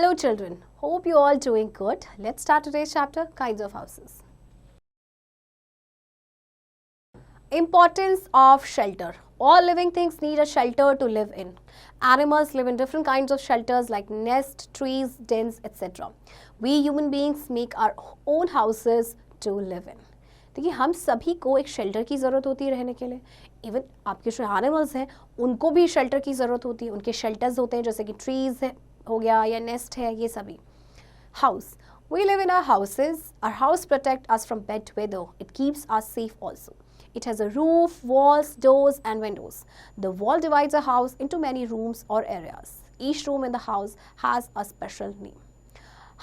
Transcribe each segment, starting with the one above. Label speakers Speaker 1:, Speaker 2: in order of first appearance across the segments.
Speaker 1: Hello children, hope you all doing good. Let's start today's chapter, kinds of houses. Importance of shelter. All living things need a shelter to live in. Animals live in different kinds of shelters like nests, trees, dens, etc. We human beings make our own houses to live in. देखिए हम सभी को एक shelter की ज़रूरत होती है रहने के लिए. इवन आपके जो एनिमल्स हैं उनको भी शेल्टर की ज़रूरत होती है. उनके शेल्टर्स होते हैं जैसे कि ट्रीज़ है हो गया या नेस्ट है, ये सभी. House. We live in our houses. Our house protects us from bad weather. It keeps us safe also. It has a roof, walls, doors and windows. The wall divides a house into many rooms or areas. Each room in the house has a special name.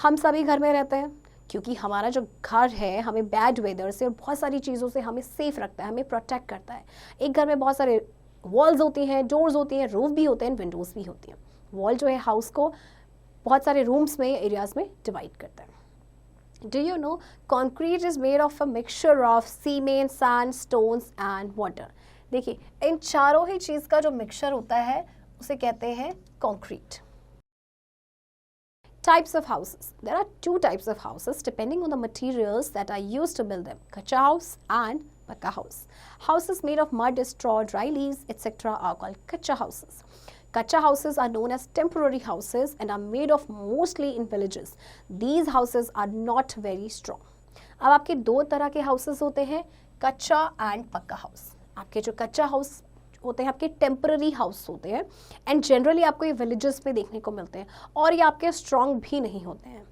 Speaker 1: हम सभी घर में रहते हैं क्योंकि हमारा जो घर है हमें बैड वेदर से और बहुत सारी चीज़ों से हमें सेफ रखता है, हमें प्रोटेक्ट करता है. एक घर में बहुत सारे वॉल्स होती हैं, डोर्स होती हैं, रूफ भी होते हैं, विंडोज़ भी होती हैं. वॉल जो है हाउस को बहुत सारे रूम्स में, एरियाज में डिवाइड करता है. Do you know concrete is made of a mixture of cement, sand, stones and water. देखिए इन चारों ही चीज़ का जो मिक्सचर होता है उसे कहते हैं concrete. Types of houses. There are two types of houses depending on the materials that are used to build them. Kacha house and pakka house. Houses made of mud, straw, dry leaves, etc. are called kacha houses. Kacha houses are known as temporary houses and are made of mostly in villages. These houses are not very strong. अब आपके दो तरह के houses होते हैं, कच्चा and पक्का house. आपके जो कच्चा house होते हैं आपके टेम्पररी हाउस होते हैं एंड जनरली आपको ये विलेजेस में देखने को मिलते हैं और ये आपके स्ट्रॉन्ग भी नहीं होते हैं.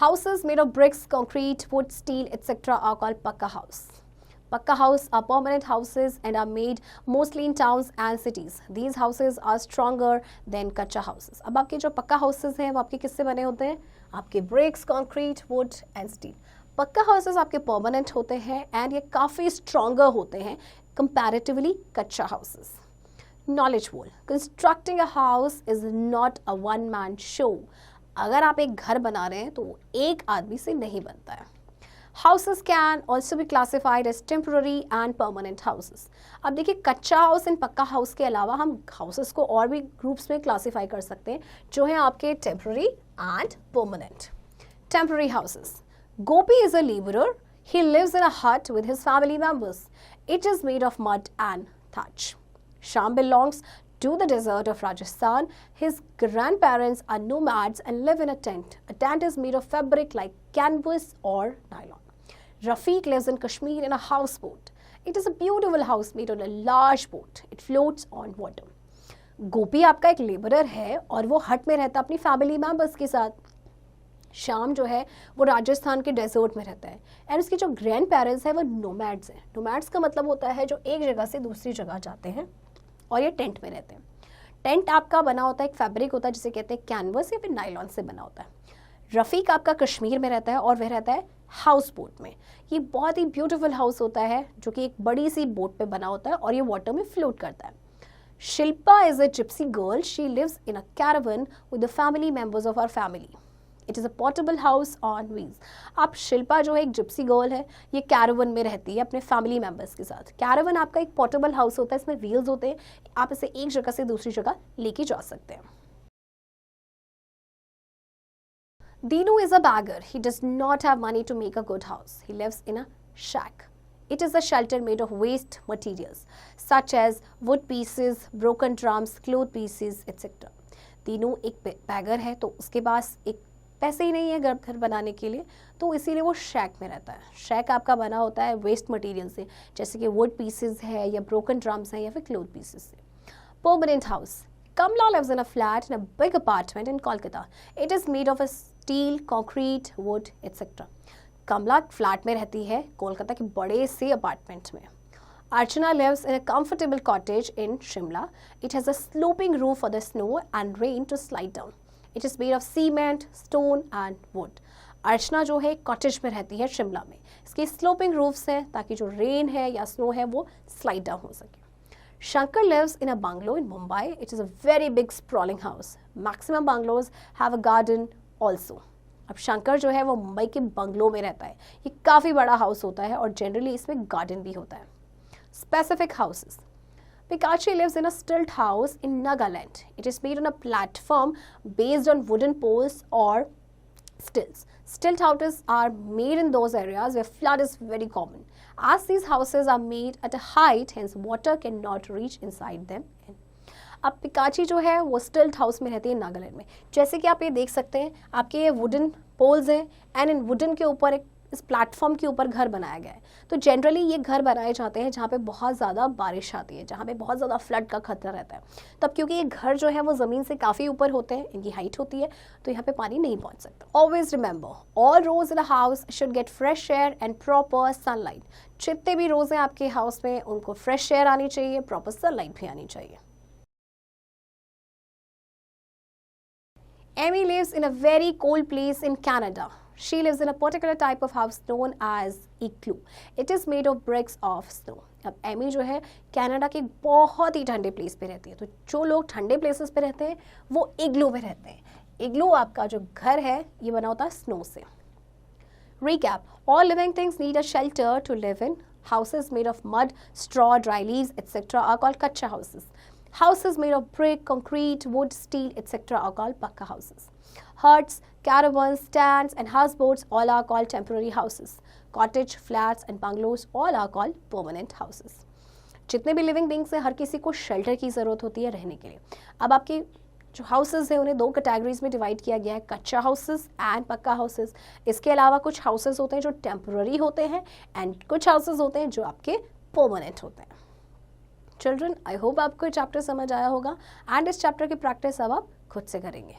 Speaker 1: Houses made of bricks, concrete, wood, steel, etc. are called pakka house. Pakka house are permanent houses and are made mostly in towns and cities. These houses are stronger than kacha houses. अब आपके जो पक्का houses हैं वो आपके किससे बने होते हैं? आपके bricks, concrete, wood and steel. पक्का houses आपके permanent होते हैं and ये काफ़ी stronger होते हैं comparatively कच्चा houses. Knowledge wall. Constructing a house is not a one-man show. अगर आप एक घर बना रहे हैं तो एक आदमी से नहीं बनता है. Houses can also be classified as temporary and permanent houses. अब देखिए कच्चा हाउस एंड पक्का हाउस के अलावा हम हाउसेस को और भी ग्रुप्स में क्लासीफाई कर सकते हैं जो हैं आपके temporary and permanent. Temporary houses. Gopi is a laborer. He lives in a hut with his family members. It is made of mud and thatch. Sham belongs to the desert of Rajasthan. His grandparents are nomads and live in a tent. A tent is made of fabric like canvas or nylon. Rafiq lives in Kashmir in a houseboat. It is a beautiful house made on a large boat. It floats on water. गोपी आपका एक labourer है और वो हट में रहता है अपनी फैमिली मेंबर्स के साथ. शाम जो है वो राजस्थान के डेजर्ट में रहता है एंड उसके जो ग्रैंड पेरेंट्स हैं वो नोमैड्स हैं. नोमैड्स का मतलब होता है जो एक जगह से दूसरी जगह जाते हैं और ये टेंट में रहते हैं. टेंट आपका बना होता है, एक फैब्रिक होता है जिसे कहते हैं कैनवस या फिर नायलॉन से बना होता है. रफ़ीक आपका कश्मीर में रहता है और वह रहता है हाउस बोट में. ये बहुत ही ब्यूटीफुल हाउस होता है जो कि एक बड़ी सी बोट पे बना होता है और ये वाटर में फ्लोट करता है. Shilpa is a gypsy girl. She lives in a caravan with the family members of our family. It is a portable house on wheels. आप शिल्पा जो है एक जिप्सी गर्ल है, ये कैरावन में रहती है अपने फैमिली मेम्बर्स के साथ. कैरावन आपका एक पोर्टेबल हाउस होता है, इसमें व्हील्स होते हैं, आप इसे एक जगह से दूसरी जगह लेके जा सकते हैं. Dinu is a beggar. He does not have money to make a good house. He lives in a shack. It is a shelter made of waste materials such as wood pieces, broken drums, cloth pieces, etc. Dinu एक beggar है तो उसके पास एक पैसे ही नहीं है घर बनाने के लिए, तो इसीलिए वो शैक में रहता है. शैक आपका बना होता है वेस्ट मटेरियल से जैसे कि वुड पीसेस है या ब्रोकन ड्रम्स हैं या फिर क्लोथ पीसेस से. Permanent house. Kamla lives in a flat in a big apartment in Kolkata. It is made of a steel, concrete, wood, etc. Kamla flat में रहती है कोलकाता के बड़े से अपार्टमेंट में. Archana lives in a comfortable cottage in Shimla. It has a sloping roof for the snow and rain to slide down. It is made of cement, stone and wood. अर्चना जो है cottage में रहती है शिमला में. इसके sloping roofs हैं ताकि जो रेन है या स्नो है वो स्लाइड डाउन हो सके. Shankar lives in a bungalow in Mumbai. It is a very big sprawling house. Maximum bungalows have a garden also. अब शंकर जो है वो मुंबई के बंगलो में रहता है. ये काफ़ी बड़ा हाउस होता है और जनरली इसमें गार्डन भी होता है. Specific houses. Pikachu lives in a stilt house in Nagaland. It is made on a platform based on wooden poles or stilts. Stilt houses are made in those areas where flood is very common. As these houses are made at a height, hence water cannot reach inside them. अब पिकाची जो है वो स्टिल्ट house में रहती है नागालैंड में. जैसे कि आप ये देख सकते हैं, आपके ये वुडन पोल्स हैं एंड इन वुडन के ऊपर एक इस प्लेटफॉर्म के ऊपर घर बनाया गया है. तो जनरली ये घर बनाए जाते हैं जहाँ पे बहुत ज़्यादा बारिश आती है, जहाँ पे बहुत ज़्यादा फ्लड का खतरा रहता है. तब क्योंकि ये घर जो है वो ज़मीन से काफ़ी ऊपर होते हैं, इनकी हाइट होती है, तो यहाँ पे पानी नहीं पहुँच सकता. Always remember, all rooms in a house should get fresh air and proper sunlight. जितने भी रोज़ हैं आपके हाउस में, उनको फ्रेश एयर आनी चाहिए, प्रॉपर सनलाइट भी आनी चाहिए. Amy lives in a very cold place in Canada. She lives in a particular type of house known as igloo. It is made of bricks of snow. अब Amy जो है Canada के बहुत ही ठंडे place पे रहती है. तो जो लोग ठंडे प्लेसेस पे रहते हैं वो इग्लू में रहते हैं. इग्लू आपका जो घर है ये बना होता है स्नो से. Recap: all living things need a shelter to live in. Houses made of mud, straw, dry leaves, etc. are called kacha houses. Houses made of brick, concrete, wood, steel, etc. are called pakka houses. Huts, caravans, stands, and houseboats all are called temporary houses. Cottage, flats, and bungalows all are called permanent houses. जितने भी living beings हैं, हर किसी को shelter की ज़रूरत होती है रहने के लिए. अब आपके जो हाउसेज हैं उन्हें दो कैटेगरीज में डिवाइड किया गया है, कच्चा हाउसेज एंड पक्का हाउसेज. इसके अलावा कुछ हाउसेज होते हैं जो टेम्पररी होते हैं एंड कुछ हाउसेज होते हैं जो आपके परमानेंट होते हैं. चिल्ड्रन, आई होप आपको ये चैप्टर समझ आया होगा एंड इस चैप्टर की प्रैक्टिस अब आप खुद से करेंगे.